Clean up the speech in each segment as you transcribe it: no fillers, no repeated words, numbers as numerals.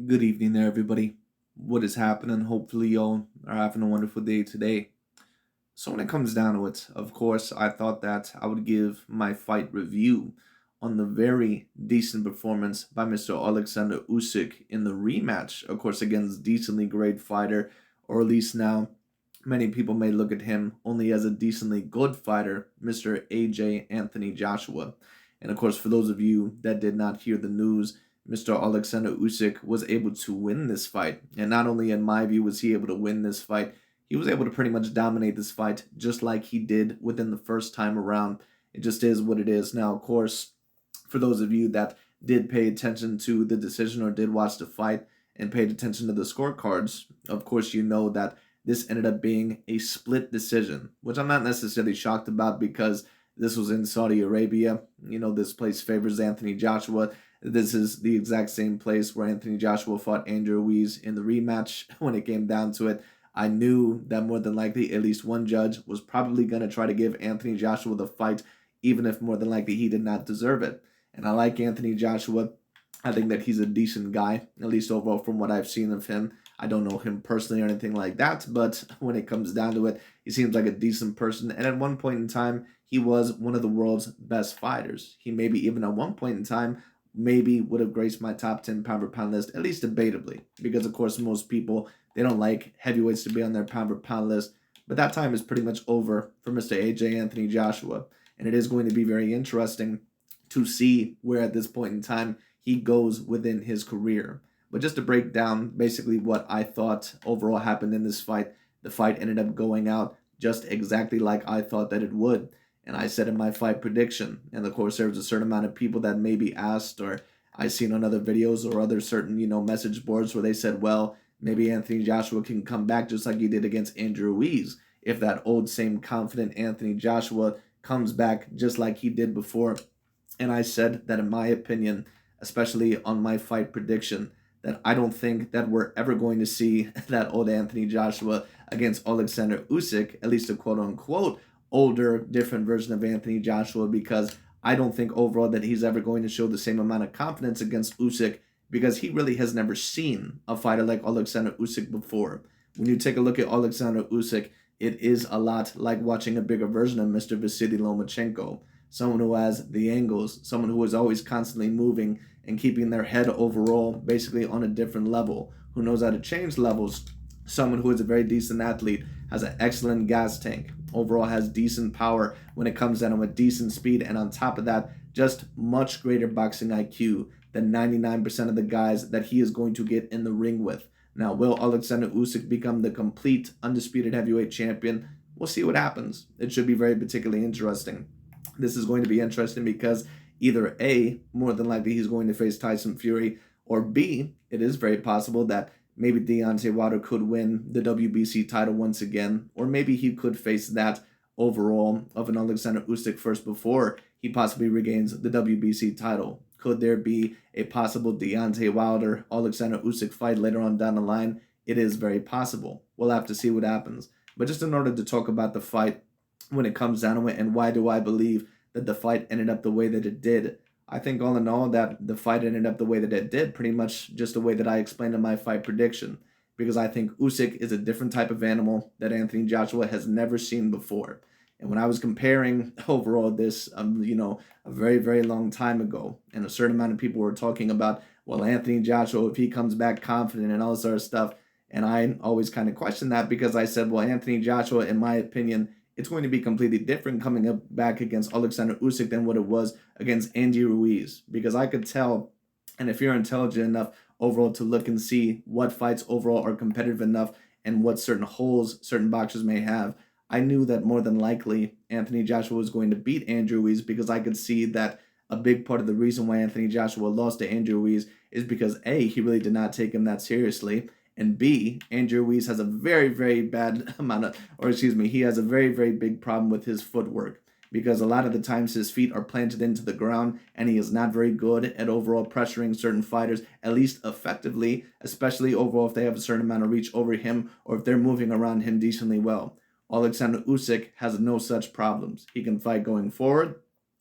Good evening there, everybody. What is happening? Hopefully, y'all are having a wonderful day today. So, when it comes down to it, of course, I thought that I would give my fight review on the very decent performance by Mr. Oleksandr Usyk in the rematch, of course, against decently great fighter, or at least now many people may look at him only as a decently good fighter, Mr. AJ Anthony Joshua. And of course, for those of you that did not hear the news, Mr. Oleksandr Usyk was able to win this fight. And not only, in my view, was he able to win this fight, he was able to pretty much dominate this fight just like he did within the first time around. It just is what it is. Now, of course, for those of you that did pay attention to the decision or did watch the fight and paid attention to the scorecards, of course, you know that this ended up being a split decision, which I'm not necessarily shocked about because this was in Saudi Arabia. You know, this place favors Anthony Joshua. This is the exact same place where Anthony Joshua fought Andrew Ruiz in the rematch. When it came down to it, I knew that more than likely at least one judge was probably going to try to give Anthony Joshua the fight, even if more than likely he did not deserve it. And I like Anthony Joshua. I think that he's a decent guy, at least overall from what I've seen of him. I don't know him personally or anything like that, but when it comes down to it, he seems like a decent person. And at one point in time, he was one of the world's best fighters. He maybe even at one point in time maybe would have graced my top 10 pound for pound list, at least debatably, because of course most people they don't like heavyweights to be on their pound for pound list. But that time is pretty much over for Mr. AJ Anthony Joshua. And it is going to be very interesting to see where at this point in time he goes within his career. But just to break down basically what I thought overall happened in this fight, the fight ended up going out just exactly like I thought that it would. And I said in my fight prediction, and of course there was a certain amount of people that maybe asked, or I seen on other videos or other certain, message boards where they said, well, maybe Anthony Joshua can come back just like he did against Andrew Ruiz. If that old same confident Anthony Joshua comes back just like he did before. And I said that in my opinion, especially on my fight prediction, that I don't think that we're ever going to see that old Anthony Joshua against Oleksandr Usyk, at least a quote unquote older, different version of Anthony Joshua, because I don't think overall that he's ever going to show the same amount of confidence against Usyk because he really has never seen a fighter like Oleksandr Usyk before. When you take a look at Oleksandr Usyk, it is a lot like watching a bigger version of Mr. Vasily Lomachenko, someone who has the angles, someone who is always constantly moving and keeping their head overall basically on a different level, who knows how to change levels, someone who is a very decent athlete, has an excellent gas tank, overall has decent power when it comes down with decent speed, and on top of that, just much greater boxing IQ than 99% of the guys that he is going to get in the ring with. Now, will Oleksandr Usyk become the complete undisputed heavyweight champion? We'll see what happens. It should be very particularly interesting. This is going to be interesting because either A, more than likely he's going to face Tyson Fury, or B, it is very possible that maybe Deontay Wilder could win the WBC title once again, or maybe he could face that overall of an Oleksandr Usyk first before he possibly regains the WBC title. Could there be a possible Deontay Wilder Oleksandr Usyk fight later on down the line? It is very possible. We'll have to see what happens. But just in order to talk about the fight when it comes down to it, and why do I believe that the fight ended up the way that it did? I think all in all that the fight ended up the way that it did, pretty much just the way that I explained in my fight prediction. Because I think Usyk is a different type of animal that Anthony Joshua has never seen before. And when I was comparing overall this, a very, very long time ago, and a certain amount of people were talking about, well, Anthony Joshua, if he comes back confident and all this sort of stuff. And I always kind of questioned that because I said, well, Anthony Joshua, in my opinion, it's going to be completely different coming up back against Oleksandr Usyk than what it was against Andy Ruiz. Because I could tell, and if you're intelligent enough overall to look and see what fights overall are competitive enough and what certain holes certain boxers may have, I knew that more than likely Anthony Joshua was going to beat Andrew Ruiz because I could see that a big part of the reason why Anthony Joshua lost to Andrew Ruiz is because A, he really did not take him that seriously, and B, Andrew Ruiz has a very, very bad amount of, or excuse me, he has a very, very big problem with his footwork because a lot of the times his feet are planted into the ground and he is not very good at overall pressuring certain fighters, at least effectively, especially overall if they have a certain amount of reach over him or if they're moving around him decently well. Oleksandr Usyk has no such problems. He can fight going forward,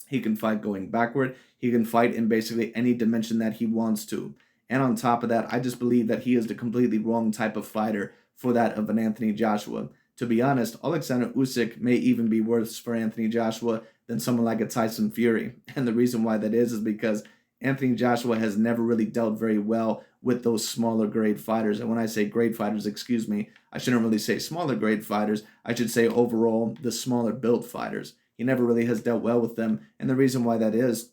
he can fight going backward, he can fight in basically any dimension that he wants to. And on top of that, I just believe that he is the completely wrong type of fighter for that of an Anthony Joshua. To be honest, Oleksandr Usyk may even be worse for Anthony Joshua than someone like a Tyson Fury. And the reason why that is because Anthony Joshua has never really dealt very well with those smaller grade fighters. And when I say grade fighters, excuse me, I shouldn't really say smaller grade fighters. I should say overall the smaller built fighters. He never really has dealt well with them. And the reason why that is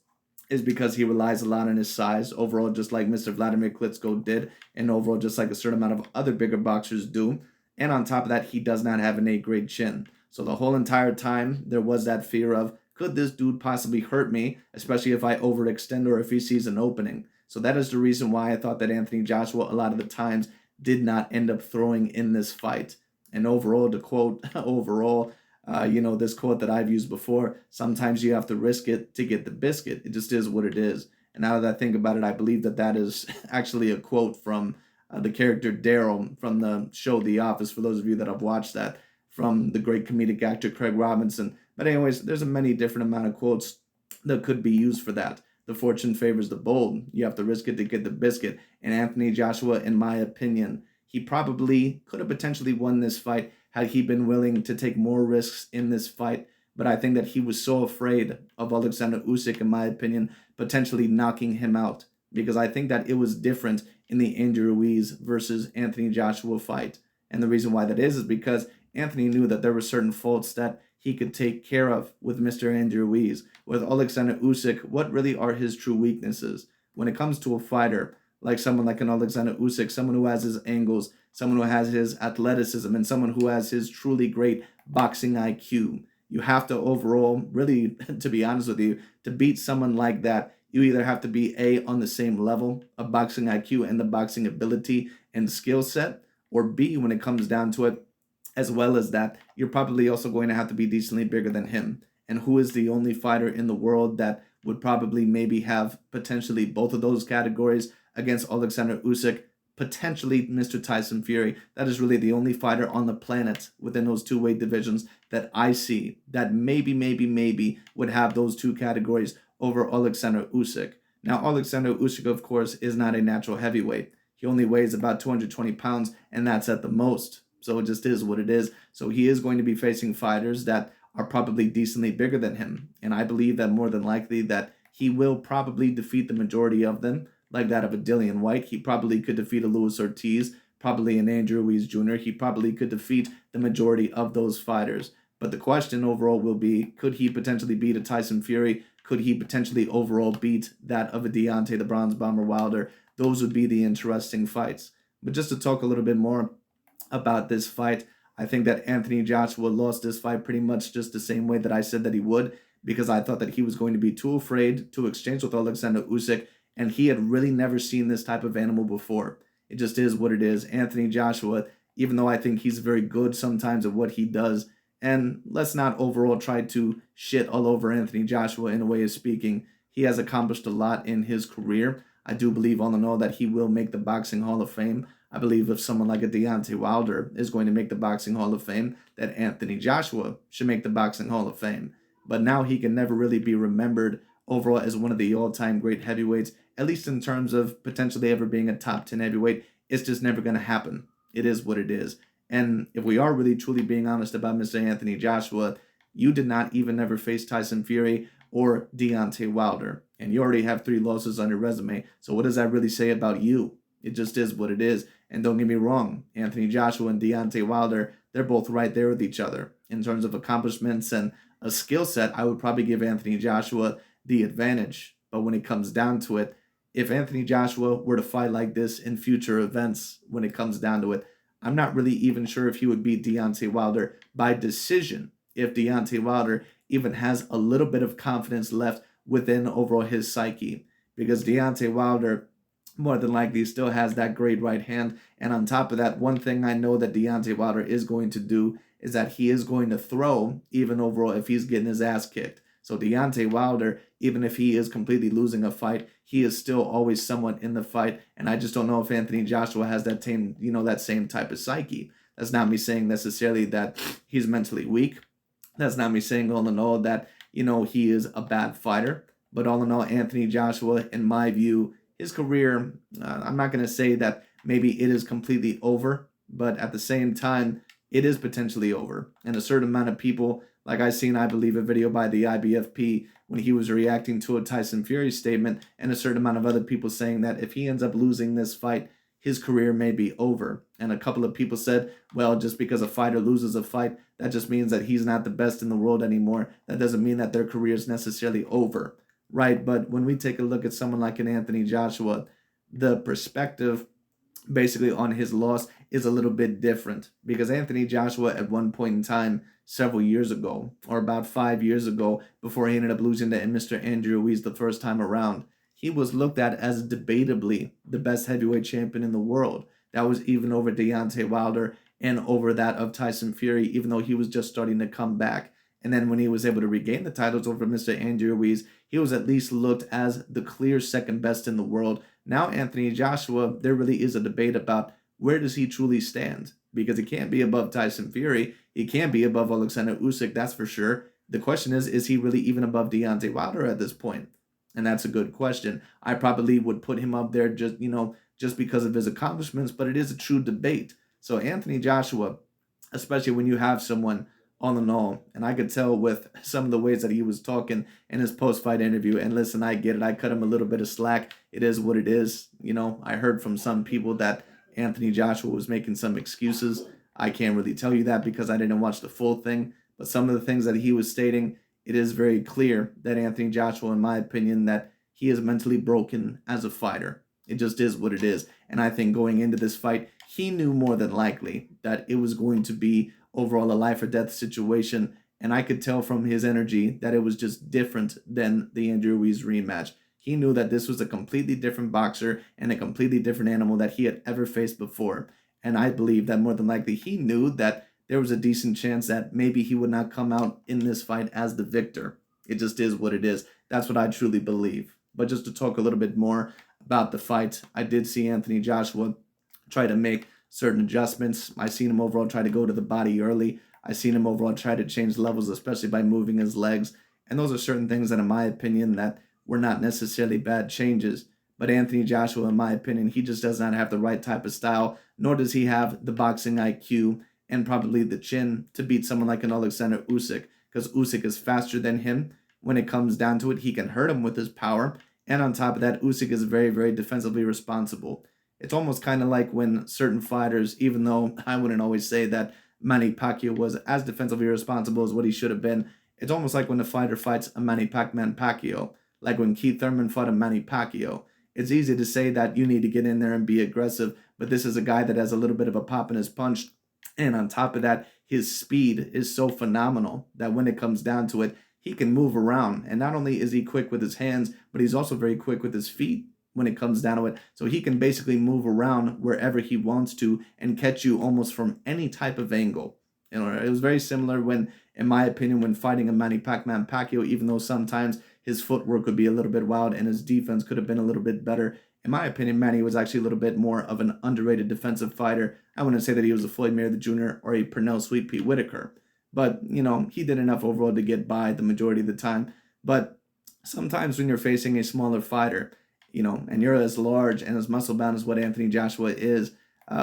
because he relies a lot on his size overall, just like Mr. Vladimir Klitschko did, and overall, just like a certain amount of other bigger boxers do. And on top of that, he does not have an A-grade chin. So the whole entire time, there was that fear of, could this dude possibly hurt me, especially if I overextend or if he sees an opening? So that is the reason why I thought that Anthony Joshua, a lot of the times, did not end up throwing in this fight. And overall, to quote, this quote that I've used before, sometimes you have to risk it to get the biscuit. It just is what it is. And now that I think about it, I believe that that is actually a quote from the character Daryl from the show The Office, for those of you that have watched that, from the great comedic actor Craig Robinson. But anyways, there's a many different amount of quotes that could be used for that. The fortune favors the bold. You have to risk it to get the biscuit. And Anthony Joshua, in my opinion, he probably could have potentially won this fight had he been willing to take more risks in this fight. But I think that he was so afraid of Oleksandr Usyk, in my opinion, potentially knocking him out. Because I think that it was different in the Andrew Ruiz versus Anthony Joshua fight. And the reason why that is because Anthony knew that there were certain faults that he could take care of with Mr. Andrew Ruiz. With Oleksandr Usyk, what really are his true weaknesses? When it comes to a fighter, like someone like an Oleksandr Usyk, someone who has his angles, someone who has his athleticism, and someone who has his truly great boxing IQ, you have to overall, really, to be honest with you, to beat someone like that, you either have to be A, on the same level of boxing IQ and the boxing ability and skill set, or B, when it comes down to it, as well as that, you're probably also going to have to be decently bigger than him. And who is the only fighter in the world that would probably maybe have potentially both of those categories against Oleksandr Usyk? Potentially Mr. Tyson Fury. That is really the only fighter on the planet within those two weight divisions that I see that maybe would have those two categories over Oleksandr Usyk. Now, Oleksandr Usyk, of course, is not a natural heavyweight. He only weighs about 220 pounds, and that's at the most. So it just is what it is. So he is going to be facing fighters that are probably decently bigger than him. And I believe that more than likely that he will probably defeat the majority of them, like that of a Dillian White. He probably could defeat a Luis Ortiz, probably an Andrew Ruiz Jr. He probably could defeat the majority of those fighters. But the question overall will be, could he potentially beat a Tyson Fury? Could he potentially overall beat that of a Deontay the Bronze Bomber Wilder? Those would be the interesting fights. But just to talk a little bit more about this fight, I think that Anthony Joshua lost this fight pretty much just the same way that I said that he would, because I thought that he was going to be too afraid to exchange with Oleksandr Usyk, and he had really never seen this type of animal before. It just is what it is. Anthony Joshua, even though I think he's very good sometimes at what he does, and let's not overall try to shit all over Anthony Joshua in a way of speaking, he has accomplished a lot in his career. I do believe all in all that he will make the Boxing Hall of Fame. I believe if someone like a Deontay Wilder is going to make the Boxing Hall of Fame, that Anthony Joshua should make the Boxing Hall of Fame. But now he can never really be remembered overall as one of the all-time great heavyweights, at least in terms of potentially ever being a top 10 heavyweight. It's just never going to happen. It is what it is. And if we are really truly being honest about Mr. Anthony Joshua, you did not even ever face Tyson Fury or Deontay Wilder. And you already have 3 losses on your resume. So what does that really say about you? It just is what it is. And don't get me wrong, Anthony Joshua and Deontay Wilder, they're both right there with each other. In terms of accomplishments and a skill set, I would probably give Anthony Joshua the advantage. But when it comes down to it, if Anthony Joshua were to fight like this in future events, when it comes down to it, I'm not really even sure if he would beat Deontay Wilder by decision, if Deontay Wilder even has a little bit of confidence left within overall his psyche. Because Deontay Wilder more than likely still has that great right hand. And on top of that, one thing I know that Deontay Wilder is going to do is that he is going to throw, even overall if he's getting his ass kicked. So Deontay Wilder, even if he is completely losing a fight, he is still always somewhat in the fight. And I just don't know if Anthony Joshua has that same type of psyche. That's not me saying necessarily that he's mentally weak. That's not me saying all in all that, he is a bad fighter. But all in all, Anthony Joshua, in my view, his career, I'm not going to say that maybe it is completely over, but at the same time, it is potentially over. And a certain amount of people, like I seen, I believe, a video by the IBFP when he was reacting to a Tyson Fury statement, and a certain amount of other people saying that if he ends up losing this fight, his career may be over. And a couple of people said, well, just because a fighter loses a fight, that just means that he's not the best in the world anymore. That doesn't mean that their career is necessarily over, right? But when we take a look at someone like an Anthony Joshua, the perspective basically on his loss is a little bit different, because Anthony Joshua at one point in time several years ago, or about 5 years ago, before he ended up losing to Mr. Andrew Ruiz the first time around, he was looked at as debatably the best heavyweight champion in the world. That was even over Deontay Wilder and over that of Tyson Fury, even though he was just starting to come back. And then when he was able to regain the titles over Mr. Andrew Ruiz, he was at least looked as the clear second best in the world. Now Anthony Joshua, there really is a debate about where does he truly stand, because he can't be above Tyson Fury. He can't be above Oleksandr Usyk, that's for sure. The question is he really even above Deontay Wilder at this point? And that's a good question. I probably would put him up there just because of his accomplishments, but it is a true debate. So Anthony Joshua, especially when you have someone all in all, and I could tell with some of the ways that he was talking in his post-fight interview, and listen, I get it. I cut him a little bit of slack. It is what it is. I heard from some people that Anthony Joshua was making some excuses. I can't really tell you that because I didn't watch the full thing, but some of the things that he was stating, it is very clear that Anthony Joshua, in my opinion, that he is mentally broken as a fighter. It just is what it is. And I think going into this fight, he knew more than likely that it was going to be overall a life or death situation. And I could tell from his energy that it was just different than the Andrew Ruiz rematch. He knew that this was a completely different boxer and a completely different animal that he had ever faced before. And I believe that more than likely he knew that there was a decent chance that maybe he would not come out in this fight as the victor. It just is what it is. That's what I truly believe. But just to talk a little bit more about the fight, I did see Anthony Joshua try to make certain adjustments. I seen him overall try to go to the body early. I seen him overall try to change levels, especially by moving his legs. And those are certain things that, in my opinion, that were not necessarily bad changes. But Anthony Joshua, in my opinion, he just does not have the right type of style, nor does he have the boxing IQ and probably the chin to beat someone like an Oleksandr Usyk, because Usyk is faster than him. When it comes down to it, he can hurt him with his power. And on top of that, Usyk is very, very defensively responsible. It's almost kind of like when certain fighters, even though I wouldn't always say that Manny Pacquiao was as defensively responsible as what he should have been, it's almost like when a fighter fights a Manny Pacman Pacquiao, like when Keith Thurman fought a Manny Pacquiao. It's easy to say that you need to get in there and be aggressive, but this is a guy that has a little bit of a pop in his punch. And on top of that, his speed is so phenomenal that when it comes down to it, he can move around. And not only is he quick with his hands, but he's also very quick with his feet when it comes down to it. So he can basically move around wherever he wants to and catch you almost from any type of angle. It was very similar when, in my opinion, when fighting a Manny Pacman Pacquiao, even though sometimes his footwork would be a little bit wild and his defense could have been a little bit better. In my opinion, Manny was actually a little bit more of an underrated defensive fighter. I wouldn't say that he was a Floyd Mayweather Jr. or a Pernell Sweet Pea Whitaker. But, he did enough overall to get by the majority of the time. But sometimes when you're facing a smaller fighter, and you're as large and as muscle bound as what Anthony Joshua is,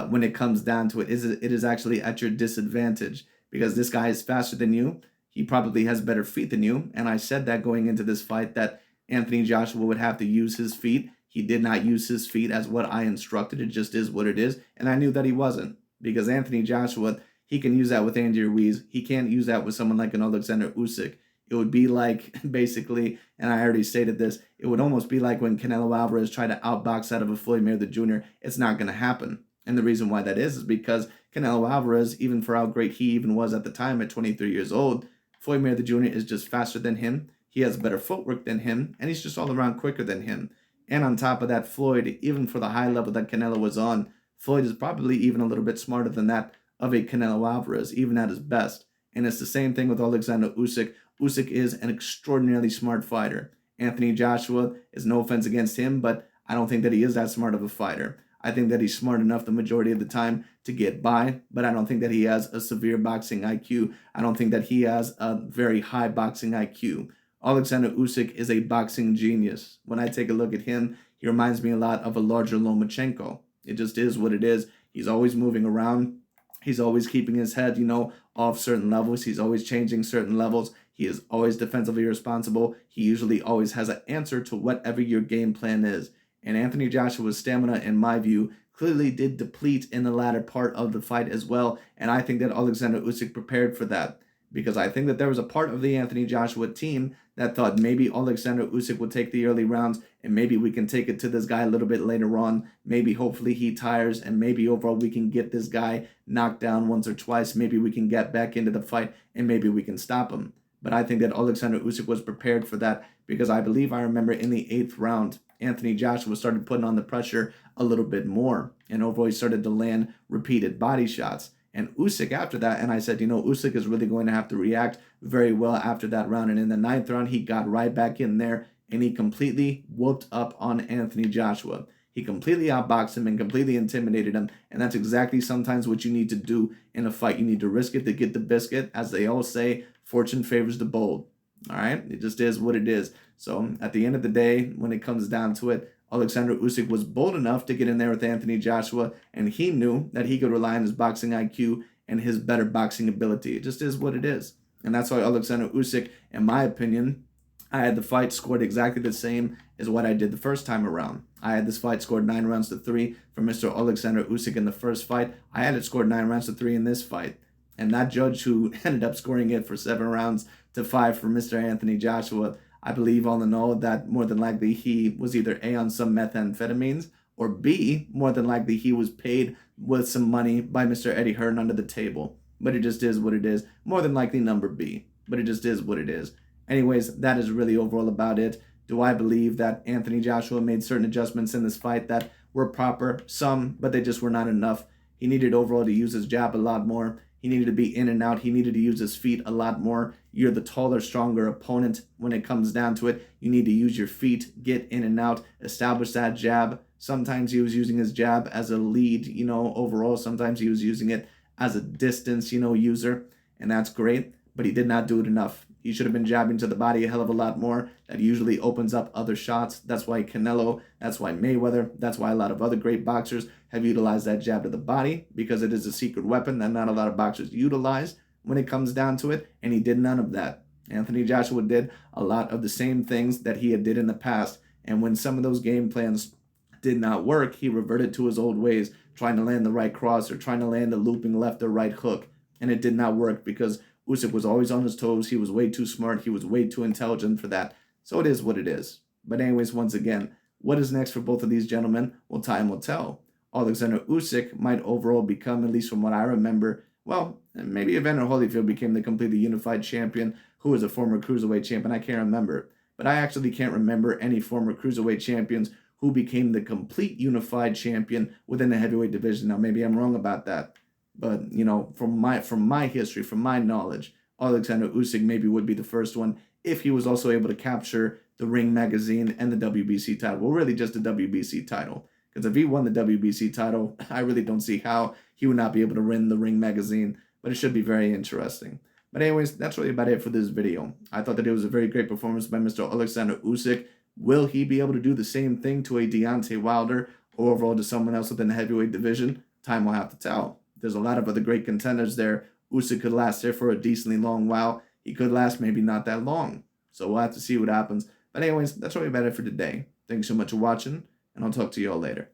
when it comes down to it is actually at your disadvantage, because this guy is faster than you. He probably has better feet than you. And I said that going into this fight that Anthony Joshua would have to use his feet. He did not use his feet as what I instructed. It just is what it is. And I knew that he wasn't, because Anthony Joshua, he can use that with Andy Ruiz. He can't use that with someone like an Oleksandr Usyk. It would be like, basically, and I already stated this, it would almost be like when Canelo Alvarez tried to outbox out of a Floyd Mayweather Jr. It's not going to happen. And the reason why that is because Canelo Alvarez, even for how great he even was at the time at 23 years old, Floyd Mayweather Jr. is just faster than him. He has better footwork than him, and he's just all around quicker than him. And on top of that, Floyd, even for the high level that Canelo was on, Floyd is probably even a little bit smarter than that of a Canelo Alvarez, even at his best. And it's the same thing with Oleksandr Usyk. Usyk is an extraordinarily smart fighter. Anthony Joshua is no offense against him, but I don't think that he is that smart of a fighter. I think that he's smart enough the majority of the time to get by, but I don't think that he has a severe boxing IQ. I don't think that he has a very high boxing IQ. Oleksandr Usyk is a boxing genius. When I take a look at him, He reminds me a lot of a larger Lomachenko. It just is what it is. He's always moving around. He's always keeping his head, off certain levels. He's always changing certain levels. He is always defensively responsible. He usually always has an answer to whatever your game plan is. And Anthony Joshua's stamina, in my view, clearly did deplete in the latter part of the fight as well. And I think that Oleksandr Usyk prepared for that, because I think that there was a part of the Anthony Joshua team that thought maybe Oleksandr Usyk would take the early rounds and maybe we can take it to this guy a little bit later on. Maybe hopefully he tires and maybe overall we can get this guy knocked down once or twice. Maybe we can get back into the fight and maybe we can stop him. But I think that Oleksandr Usyk was prepared for that, because I believe I remember in the 8th round, Anthony Joshua started putting on the pressure a little bit more. And overall he started to land repeated body shots. And Usyk after that, and I said, Usyk is really going to have to react very well after that round. And in the 9th round, he got right back in there and he completely whooped up on Anthony Joshua. He completely outboxed him and completely intimidated him. And that's exactly sometimes what you need to do in a fight. You need to risk it to get the biscuit. As they all say, fortune favors the bold. All right? It just is what it is. So at the end of the day, when it comes down to it, Oleksandr Usyk was bold enough to get in there with Anthony Joshua, and he knew that he could rely on his boxing IQ and his better boxing ability. It just is what it is. And that's why Oleksandr Usyk, in my opinion, I had the fight scored exactly the same as what I did the first time around. I had this fight scored 9-3 for Mr. Oleksandr Usyk in the first fight. I had it scored 9-3 in this fight. And that judge who ended up scoring it for 7-5 for Mr. Anthony Joshua, I believe all in all that more than likely he was either A, on some methamphetamines, or B, more than likely he was paid with some money by Mr. Eddie Hearn under the table. But it just is what it is. More than likely number B. But it just is what it is. Anyways, that is really overall about it. Do I believe that Anthony Joshua made certain adjustments in this fight that were proper? Some, but they just were not enough. He needed overall to use his jab a lot more. He needed to be in and out. He needed to use his feet a lot more. You're the taller, stronger opponent when it comes down to it. You need to use your feet, get in and out, establish that jab. Sometimes he was using his jab as a lead, overall. Sometimes he was using it as a distance, user. And that's great, but he did not do it enough. He should have been jabbing to the body a hell of a lot more. That usually opens up other shots. That's why Canelo, that's why Mayweather, that's why a lot of other great boxers have utilized that jab to the body, because it is a secret weapon that not a lot of boxers utilize when it comes down to it, and he did none of that. Anthony Joshua did a lot of the same things that he had did in the past, and when some of those game plans did not work, he reverted to his old ways, trying to land the right cross or trying to land the looping left or right hook, and it did not work because Usyk was always on his toes. He was way too smart. He was way too intelligent for that. So it is what it is. But anyways, once again, what is next for both of these gentlemen? Well, time will tell. Oleksandr Usyk might overall become, at least from what I remember, well, maybe Evander Holyfield became the completely unified champion, who was a former cruiserweight champion. I can't remember. But I actually can't remember any former cruiserweight champions who became the complete unified champion within the heavyweight division. Now, maybe I'm wrong about that. But, from my history, from my knowledge, Oleksandr Usyk maybe would be the first one if he was also able to capture the Ring magazine and the WBC title. Well, really just the WBC title. Because if he won the WBC title, I really don't see how he would not be able to win the Ring magazine. But it should be very interesting. But anyways, that's really about it for this video. I thought that it was a very great performance by Mr. Oleksandr Usyk. Will he be able to do the same thing to a Deontay Wilder or overall to someone else within the heavyweight division? Time will have to tell. There's a lot of other great contenders there. Usyk could last there for a decently long while. He could last maybe not that long. So we'll have to see what happens. But anyways, that's really about it for today. Thanks so much for watching, and I'll talk to you all later.